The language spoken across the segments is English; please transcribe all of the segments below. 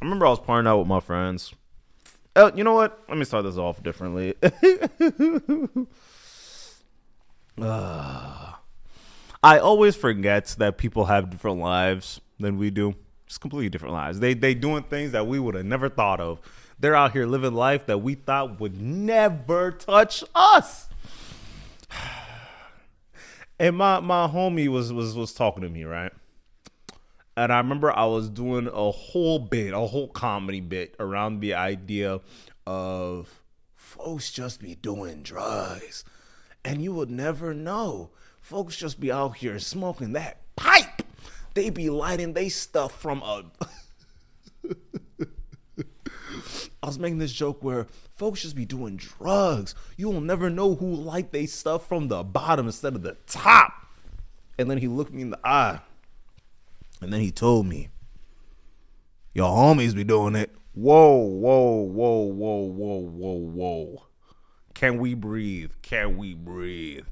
remember I was partying out with my friends. You know what? Let me start this off differently. I always forget that people have different lives than we do. Just completely different lives. They doing things that we would have never thought of. They're out here living life that we thought would never touch us. And my homie was talking to me, right? And I remember I was doing a whole comedy bit around the idea of folks just be doing drugs. And you would never know. Folks just be out here smoking that pipe. They be lighting they stuff from a... I was making this joke where folks just be doing drugs. You will never know who light they stuff from the bottom instead of the top. And then he looked me in the eye. And then he told me, your homies be doing it. Whoa, whoa, whoa, whoa, whoa, whoa, whoa. Can we breathe? Can we breathe?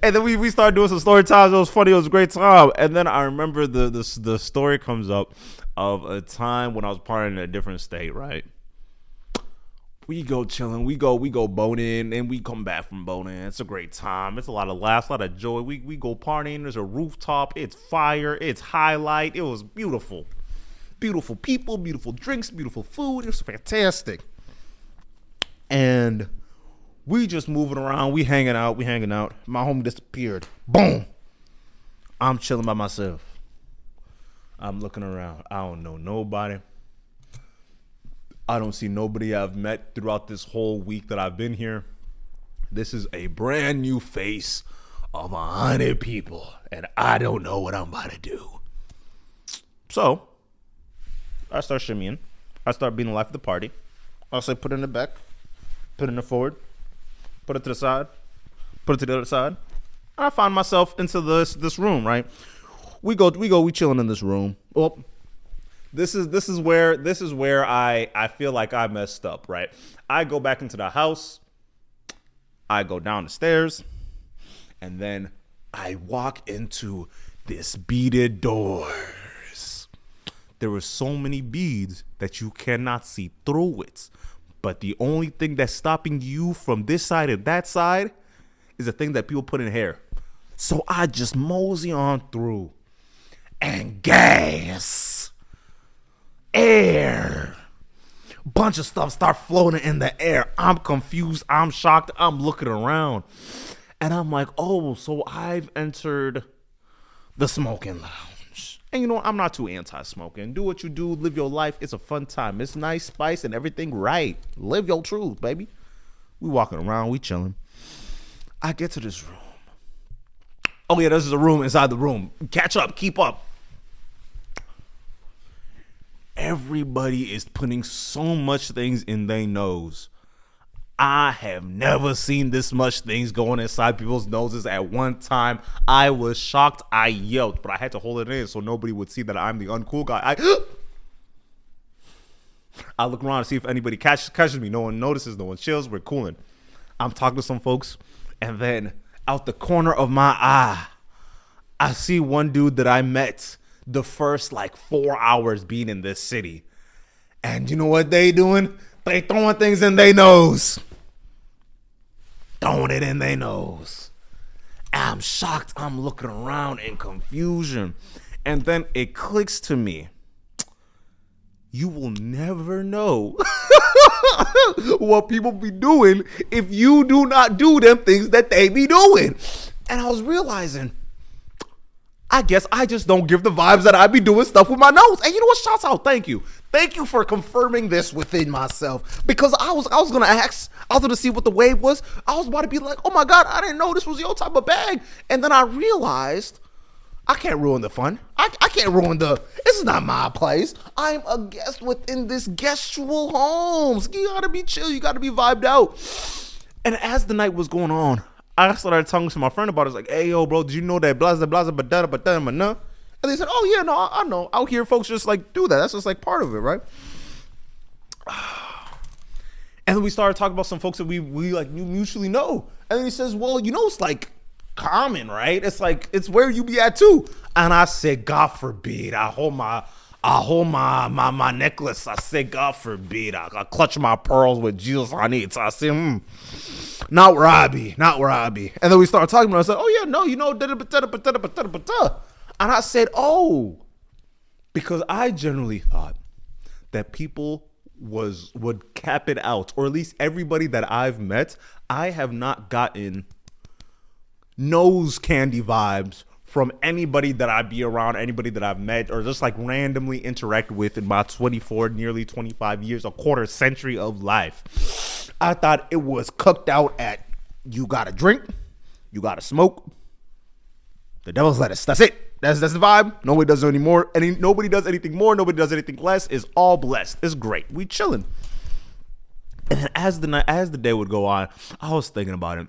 And then we started doing some story times. It was funny. It was a great time. And then I remember the story comes up of a time when I was partying in a different state, right? We go chilling, we go boning, and we come back from boning. It's a great time. It's a lot of laughs, a lot of joy. We go partying. There's a rooftop. It's fire. It's highlight. It was beautiful. Beautiful people, beautiful drinks, beautiful food. It was fantastic. And we just moving around. We hanging out. My homie disappeared. Boom. I'm chilling by myself. I'm looking around. I don't know nobody. I don't see nobody I've met throughout this whole week that I've been here. This is a brand new face of 100 people, and I don't know what I'm about to do. So, I start shimmying. I start being the life of the party. I say, put it in the back, put it in the forward, put it to the side, put it to the other side. I find myself into this room, right? We chilling in this room. Well, this is where I feel like I messed up, right? I go back into the house, I go down the stairs, and then I walk into this beaded doors. There were so many beads that you cannot see through it. But the only thing that's stopping you from this side and that side is the thing that people put in hair. So I just mosey on through. And gas, air, bunch of stuff start floating in the air. I'm confused. I'm shocked. I'm looking around. And I'm like, oh, so I've entered the smoking lounge. And you know, I'm not too anti-smoking. Do what you do. Live your life. It's a fun time. It's nice, spice, and everything right. Live your truth, baby. We walking around. We chilling. I get to this room. Oh, yeah, this is a room inside the room. Catch up. Keep up. Everybody is putting so much things in their nose. I have never seen this much things going inside people's noses at one time. I was shocked. I yelled, but I had to hold it in so nobody would see that I'm the uncool guy. I look around to see if anybody catches me. No one notices. No one chills. We're cooling. I'm talking to some folks, and then out the corner of my eye, I see one dude that I met the first 4 hours being in this city. And you know what they doing? They throwing things in their nose. Throwing it in their nose. I'm shocked. I'm looking around in confusion. And then it clicks to me. You will never know what people be doing if you do not do them things that they be doing. And I was realizing, I guess I just don't give the vibes that I be doing stuff with my nose. And you know what? Shouts out. Thank you. Thank you for confirming this within myself. Because I was going to ask, I was going to see what the wave was. I was about to be like, oh my God, I didn't know this was your type of bag. And then I realized I can't ruin the fun. I can't ruin this is not my place. I'm a guest within this guestual homes. You got to be chill. You got to be vibed out. And as the night was going on, I started talking to my friend about it. It's like, hey, yo, bro, did you know that blah, blah, blah, blah, blah, blah, blah. And they said, oh, yeah, no, I know. Out here, folks just do that. That's just part of it, right? And then we started talking about some folks that we mutually know. And then he says, well, you know, it's common, right? It's where you be at too. And I said, God forbid. I hold I hold my necklace. I say, God forbid. I clutch my pearls with Jesus on it. So I say, not where I be. Not where I be. And then we start talking about it. I said, oh, yeah, no, you know, and I said, oh, because I generally thought that people would cap it out, or at least everybody that I've met, I have not gotten nose candy vibes from anybody that I be around, anybody that I've met, or just like randomly interact with in my 24, nearly 25 years, a quarter century of life. I thought it was cooked out at you gotta drink, you gotta smoke, the devil's lettuce. That's it. That's the vibe. Nobody does any more. Nobody does anything more. Nobody does anything less. It's all blessed. It's great. We chilling. And then as the day would go on, I was thinking about it.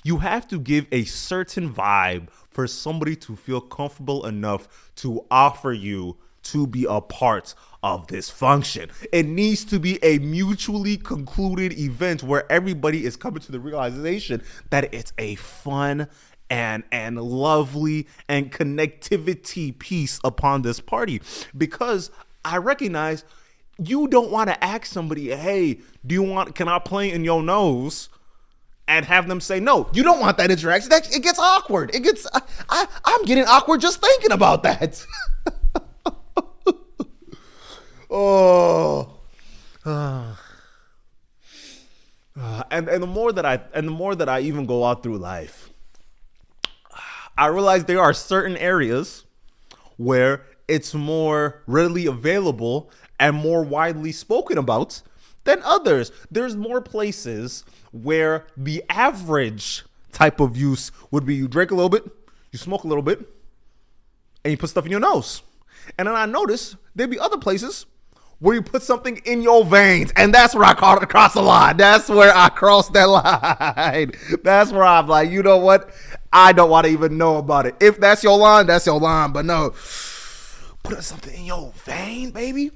You have to give a certain vibe for somebody to feel comfortable enough to offer you to be a part of this function. It needs to be a mutually concluded event where everybody is coming to the realization that it's a fun and lovely and connectivity piece upon this party. Because I recognize you don't want to ask somebody, hey, can I play in your nose? And have them say no. You don't want that interaction. It gets awkward. I'm getting awkward just thinking about that. And the more that I even go out through life, I realize there are certain areas where it's more readily available and more widely spoken about than others. There's more places where the average type of use would be you drink a little bit, you smoke a little bit, and you put stuff in your nose. And then I notice there'd be other places where you put something in your veins, and that's where I cross the line. That's where I cross that line. That's where I'm like, you know what? I don't want to even know about it. If that's your line, that's your line. But no, put something in your vein, baby.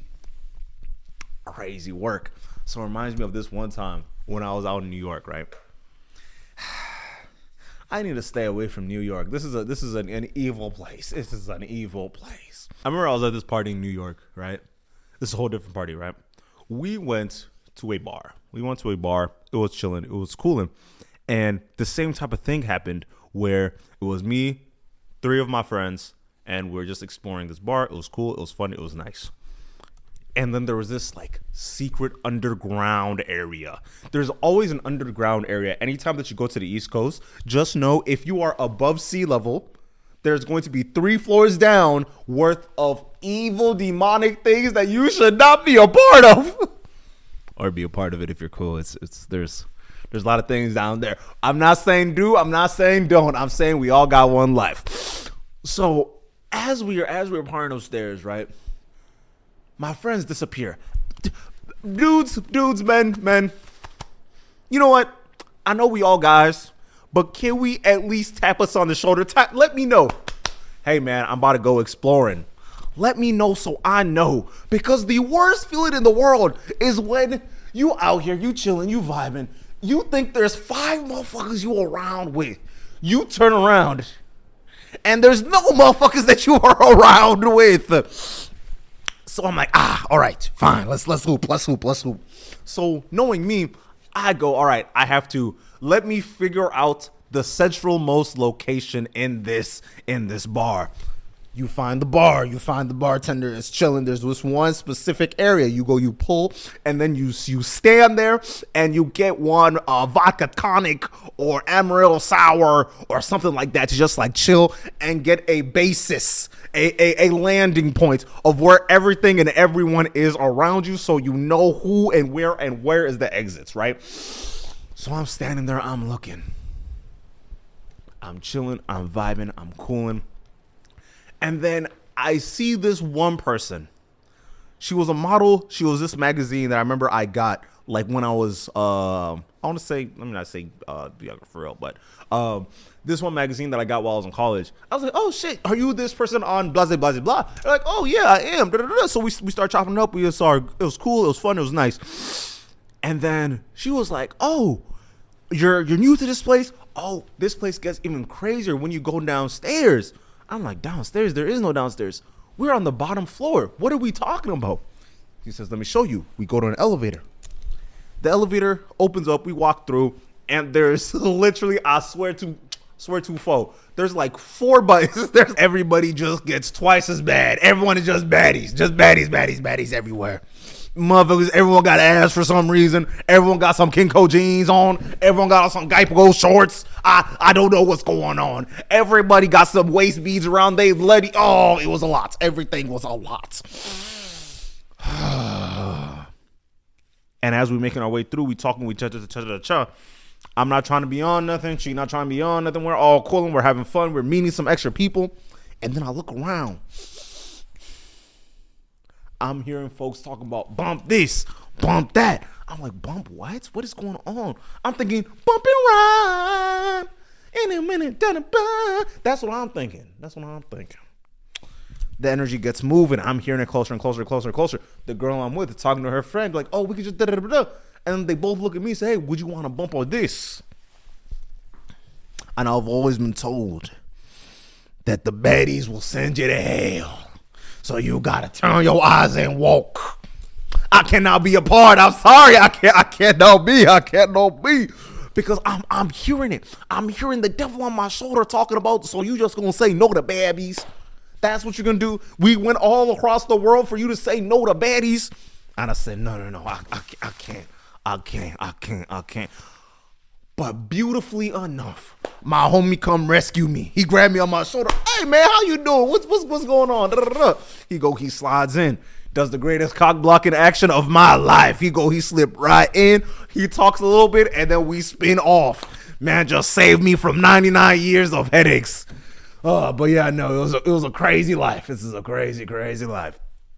Crazy work. So it reminds me of this one time when I was out in New York, right? I need to stay away from New York. This is an evil place. This is an evil place. I remember I was at this party in New York, right? This is a whole different party, right? We went to a bar. It was chilling. It was cooling. And the same type of thing happened where it was me, 3 of my friends, and we were just exploring this bar. It was cool. It was fun. It was nice. And then there was this like secret underground area. There's always an underground area. Anytime that you go to the East Coast, just know if you are above sea level, there's going to be 3 floors down worth of evil demonic things that you should not be a part of. Or be a part of it if you're cool. There's a lot of things down there. I'm not saying do, I'm not saying don't. I'm saying we all got one life. So as we were partying upstairs, right? My friends disappear. Dudes, men. You know what? I know we all guys, but can we at least tap us on the shoulder? Let me know. Hey, man, I'm about to go exploring. Let me know so I know. Because the worst feeling in the world is when you out here, you chilling, you vibing. You think there's 5 motherfuckers you around with. You turn around, and there's no motherfuckers that you are around with. So I'm like, all right, fine. Let's hoop. So knowing me, I go, all right, I have to let me figure out the central-most location in this bar. You find the bar. You find the bartender is chilling. There's this one specific area. You go, you pull, and then you stand there, and you get one vodka tonic or Amarillo sour or something like that to just like chill and get a basis, a landing point of where everything and everyone is around you, so you know who and where is the exits, right? So I'm standing there. I'm looking. I'm chilling. I'm vibing. I'm cooling. And then I see this one person. She was a model. She was this magazine that I remember I got like when I was, I want to say, let me not say younger for real, but this one magazine that I got while I was in college. I was like, oh shit, are you this person on blah, blah, blah, blah? They're like, oh yeah, I am. So we start chopping it up. We saw it was cool. It was fun. It was nice. And then she was like, oh, you're new to this place? Oh, this place gets even crazier when you go downstairs. I'm like, downstairs? There is no downstairs. We're on the bottom floor. What are we talking about? He says, let me show you. We go to an elevator. The elevator opens up. We walk through, and there's literally, I swear to foe, there's like 4 buttons. There's everybody just gets twice as bad. Everyone is just baddies everywhere. Motherfuckers, everyone got ass for some reason. Everyone got some Kinko jeans on. Everyone got some Geico shorts. I don't know what's going on. Everybody got some waist beads around they lady. Oh, it was a lot. Everything was a lot. And as we're making our way through, we talking with cha. I'm not trying to be on nothing. She not trying to be on nothing. We're all cool and we're having fun. We're meeting some extra people. And then I look around. I'm hearing folks talking about bump this, bump that. I'm like, bump what? What is going on? I'm thinking, bump and ride. In a minute, da-da-ba. That's what I'm thinking. The energy gets moving. I'm hearing it closer and closer. The girl I'm with is talking to her friend, like, oh, we could just da-da-da-da. And they both look at me and say, hey, would you want to bump on this? And I've always been told that the baddies will send you to hell. So you gotta turn your eyes and walk. I cannot be a part. I'm sorry. I cannot be. Because I'm hearing it. I'm hearing the devil on my shoulder talking about, so you just gonna say no to baddies. That's what you're gonna do. We went all across the world for you to say no to baddies. And I said, no. I can't. But beautifully enough, my homie come rescue me. He grabbed me on my shoulder. Hey man, how you doing? What's going on? Da-da-da-da. He slides in, does the greatest cock blocking action of my life. He slip right in. He talks a little bit, and then we spin off. Man, just saved me from 99 years of headaches. But yeah, no, it was a crazy life. This is a crazy life.